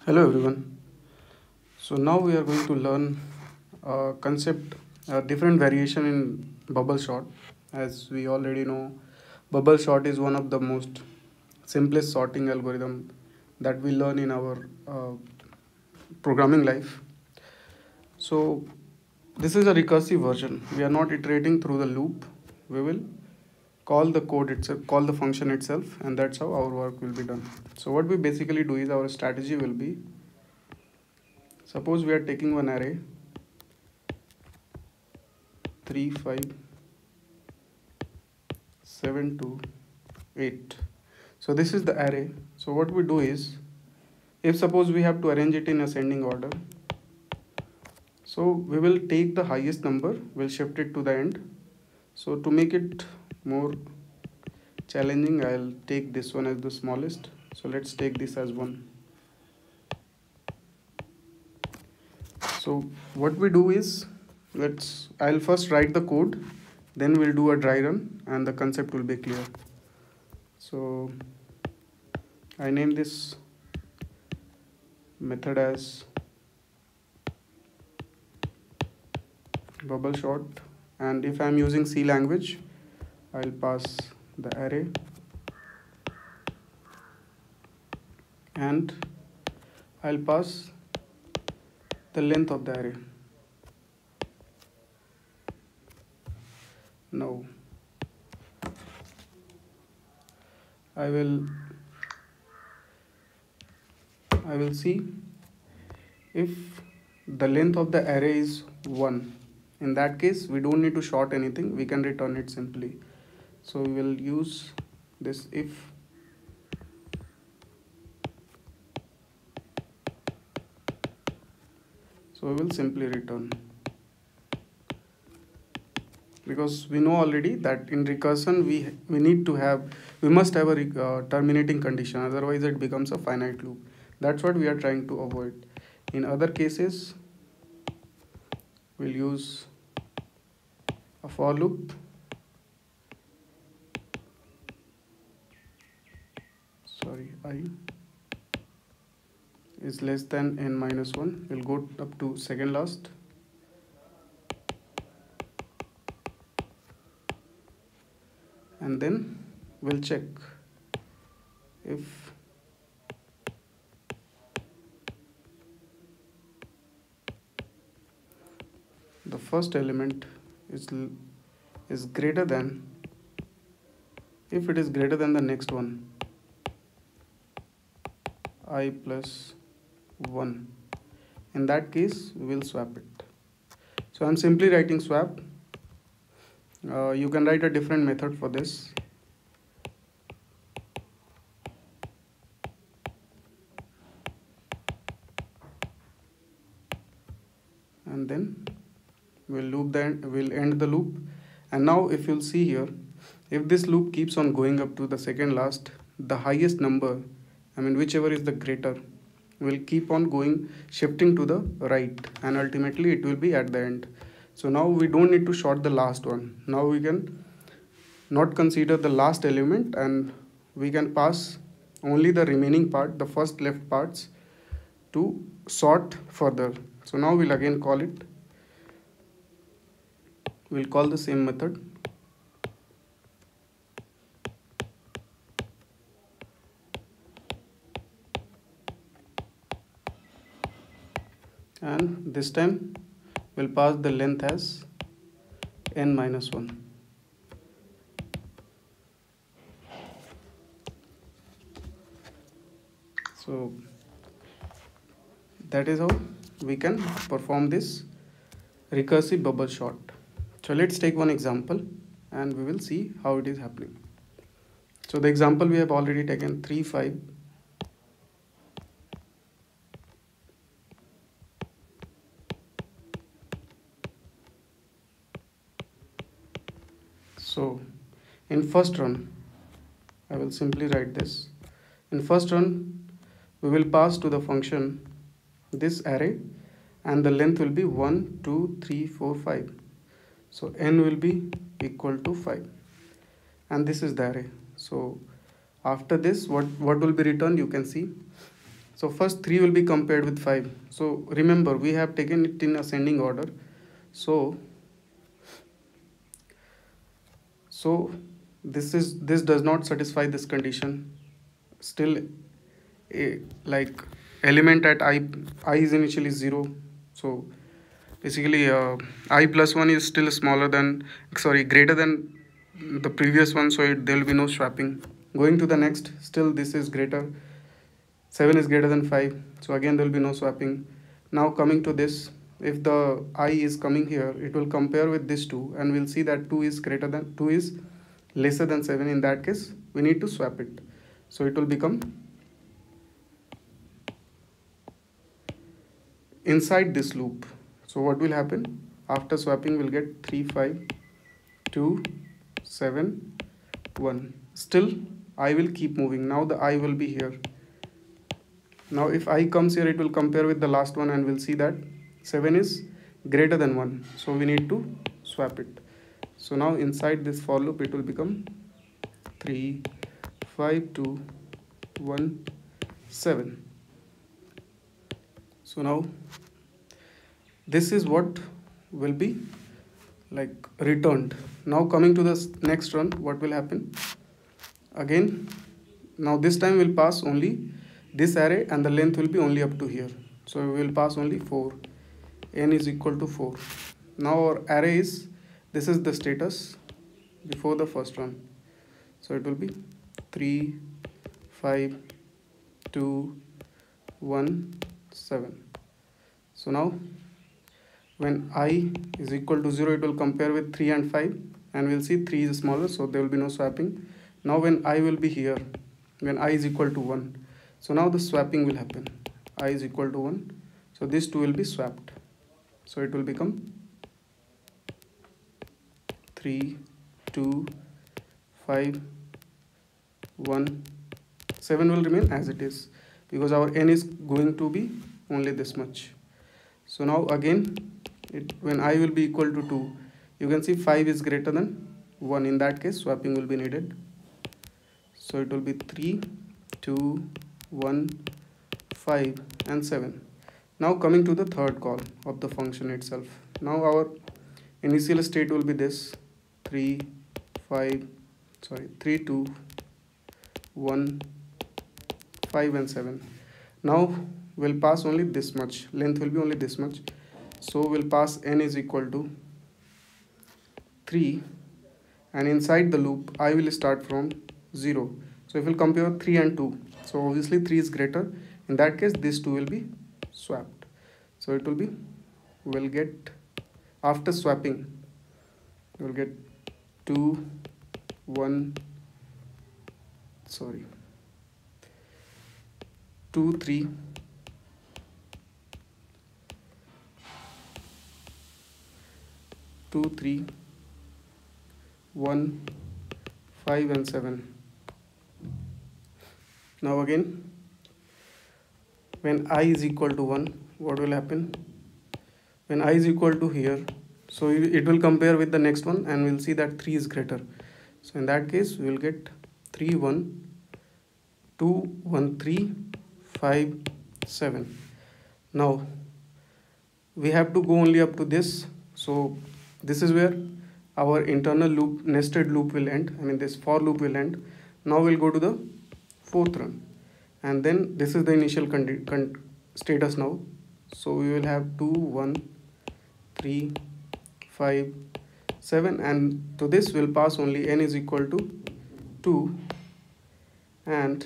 Hello everyone. So now we are going to learn a concept, a different variation in bubble sort. As we already know, bubble sort is one of the most simplest sorting algorithm that we learn in our programming life. So this is a recursive version. We are not iterating through the loop. We will call the code itself, call the function itself, and that's how our work will be done. So what we basically do is our strategy will be, suppose we are taking one array 3, 5, 7, 2, 8. So this is the array. So what we do is, if suppose we have to arrange it in ascending order, so we will take the highest number, we'll shift it to the end. So to make it more challenging, I'll take this one as the smallest. So let's take this as 1. So what we do is, I'll first write the code, then we'll do a dry run and the concept will be clear. So I name this method as bubble sort, and if I'm using C language, I'll pass the array and I'll pass the length of the array. Now I will see if the length of the array is 1. In that case, we don't need to sort anything, we can return it simply. So we will use this if. So we will simply return, because we know already that in recursion we must have a terminating condition, otherwise it becomes a finite loop. That's what we are trying to avoid. In other cases, we'll use a for loop. I is less than n minus 1. We'll go up to second last. And then we'll check if the first element is greater than, if it is greater than the next one, I plus 1. In that case, we will swap it. So I'm simply writing swap. You can write a different method for this. And then we'll end the loop. And now if you'll see here, if this loop keeps on going up to the second last, the highest number, whichever is the greater, will keep on going, shifting to the right, and ultimately it will be at the end. So now we don't need to sort the last one. Now we can not consider the last element and we can pass only the remaining part, the first left parts, to sort further. So now we'll again call it. We'll call the same method. And this time we'll pass the length as n minus 1. So that is how we can perform this recursive bubble sort. So let's take one example and we will see how it is happening. So the example we have already taken 3, 5. So in first run, I will simply write this. In first run, we will pass to the function this array and the length will be 1, 2, 3, 4, 5. So n will be equal to 5. And this is the array. So after this, what will be returned, you can see. So first 3 will be compared with 5. So remember, we have taken it in ascending order. So this does not satisfy this condition. Still, like element at I is initially 0. So basically I plus 1 is still smaller than, sorry, greater than the previous one, so there will be no swapping. Going to the next, still this is greater, 7 is greater than 5, so again there will be no swapping. Now coming to this, if the I is coming here, it will compare with this 2 and we'll see that 2 is greater than 2 is lesser than 7. In that case we need to swap it, so it will become inside this loop. So what will happen after swapping? We'll get 3 5 2 7 1. Still I will keep moving. Now the I will be here. Now if I comes here, it will compare with the last one and we'll see that 7 is greater than 1, so we need to swap it. So now inside this for loop it will become 3 5 2 1 7. So now this is what will be like returned. Now coming to the next run, what will happen again? Now this time we'll pass only this array and the length will be only up to here, so we will pass only 4. N is equal to 4. Now our array is, this is the status before the first run, so it will be 3 5 2 1 7. So now when I is equal to 0, it will compare with 3 and 5 and we'll see 3 is smaller, so there will be no swapping. Now when I will be here, when I is equal to 1, so now the swapping will happen. I is equal to 1, so this 2 will be swapped, so it will become 3 2 5 1 7 will remain as it is because our N is going to be only this much. So now again when I will be equal to 2, you can see 5 is greater than 1. In that case swapping will be needed, so it will be 3 2 1 5 and 7. Now coming to the third call of the function itself. Now our initial state will be this 3 2 1 5 and 7. Now we'll pass only this much, length will be only this much, so we'll pass N is equal to 3 and inside the loop I will start from 0. So if we'll compare 3 and 2, so obviously 3 is greater. In that case this 2 will be swapped, so it will be, we'll get, after swapping we'll get 2 3 2 3 1 5 and 7. Now again when I is equal to 1, what will happen? When I is equal to here, so it will compare with the next one and we'll see that 3 is greater. So in that case we will get 3 1 2 1 3 5 7. Now we have to go only up to this, so this is where our internal loop, nested loop will end. I mean this for loop will end. Now we'll go to the fourth run and then this is the initial status now. So we will have 2 1 3 5 7 and to this will pass only N is equal to 2 and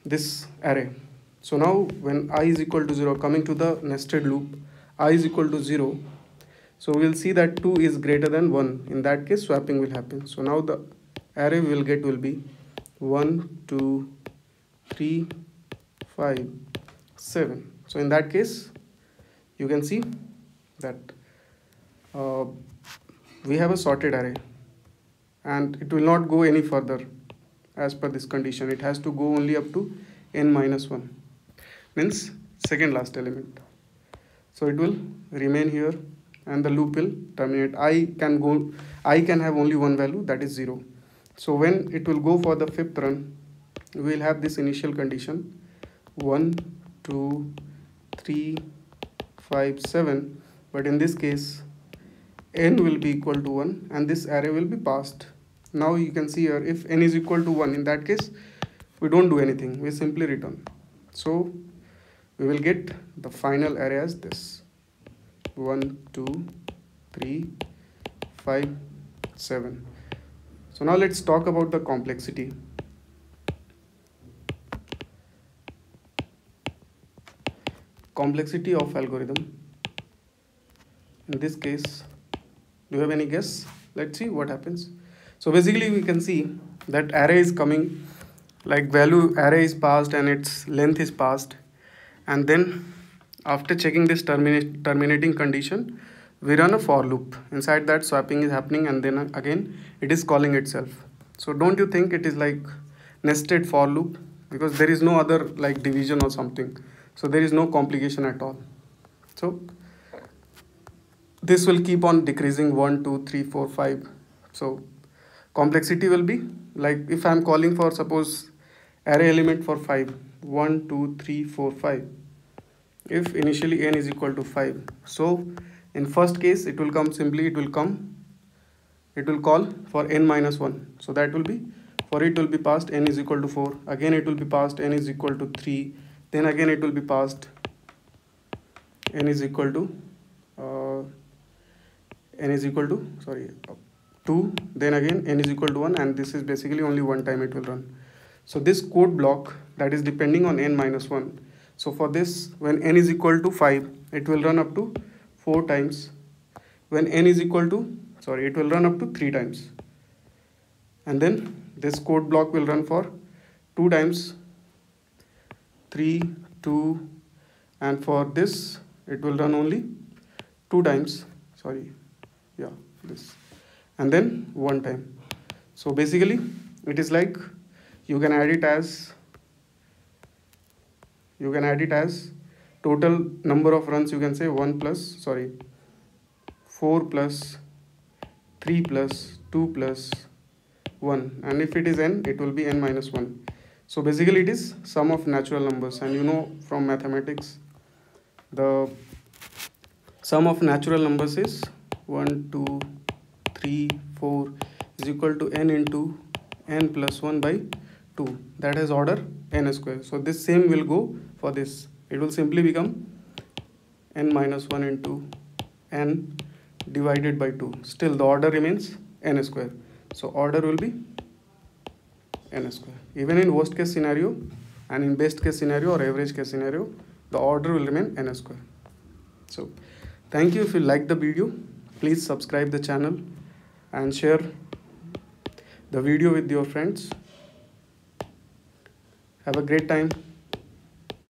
this array. So now when I is equal to 0, coming to the nested loop, I is equal to 0, so we will see that 2 is greater than 1. In that case swapping will happen. So now the array we will get will be 1 2 3 5 7. So in that case you can see that we have a sorted array and it will not go any further as per this condition. It has to go only up to n minus 1, means second last element. So it will remain here and the loop will terminate. I can have only one value, that is 0. So when it will go for the fifth run, we will have this initial condition 1 2 3 5 7, but in this case n will be equal to 1 and this array will be passed. Now you can see here, if n is equal to 1, in that case we don't do anything, we simply return. So we will get the final array as this 1 2 3 5 7. So now let's talk about the complexity. Complexity of algorithm. In this case, do you have any guess? Let's see what happens. So basically we can see that array is coming, like value array is passed and its length is passed, and then after checking this terminating condition, we run a for loop. Inside that, swapping is happening, and then again it is calling itself. So don't you think it is like nested for loop, because there is no other like division or something, so there is no complication at all. So this will keep on decreasing 1 2 3 4 5. So complexity will be like, if I am calling for suppose array element for 5 1 2 3 4 5, if initially n is equal to 5, so in first case it will come simply, it will call for n minus 1, so that will be, for it will be passed n is equal to 4, again it will be passed n is equal to 3, then again it will be passed n is equal to 2, then again n is equal to 1, and this is basically only one time it will run. So this code block that is depending on n minus 1, so for this, when n is equal to 5, it will run up to 4 times. When n is equal to, it will run up to 3 times, and then this code block will run for 2 times, 3 2, and for this it will run only 2 times, this, and then 1 time. So basically it is like you can add it as total number of runs, you can say 4 plus 3 plus 2 plus 1, and if it is n, it will be n minus 1. So basically it is sum of natural numbers, and you know from mathematics the sum of natural numbers is 1 2 3 4 is equal to n into n plus 1 by 2, that has order n square. So this same will go for this, it will simply become n minus 1 into n divided by 2, still the order remains n square, so order will be n square. Even in worst case scenario and in best case scenario or average case scenario, the order will remain n square. So thank you. If you like the video, please subscribe the channel and share the video with your friends. Have a great time.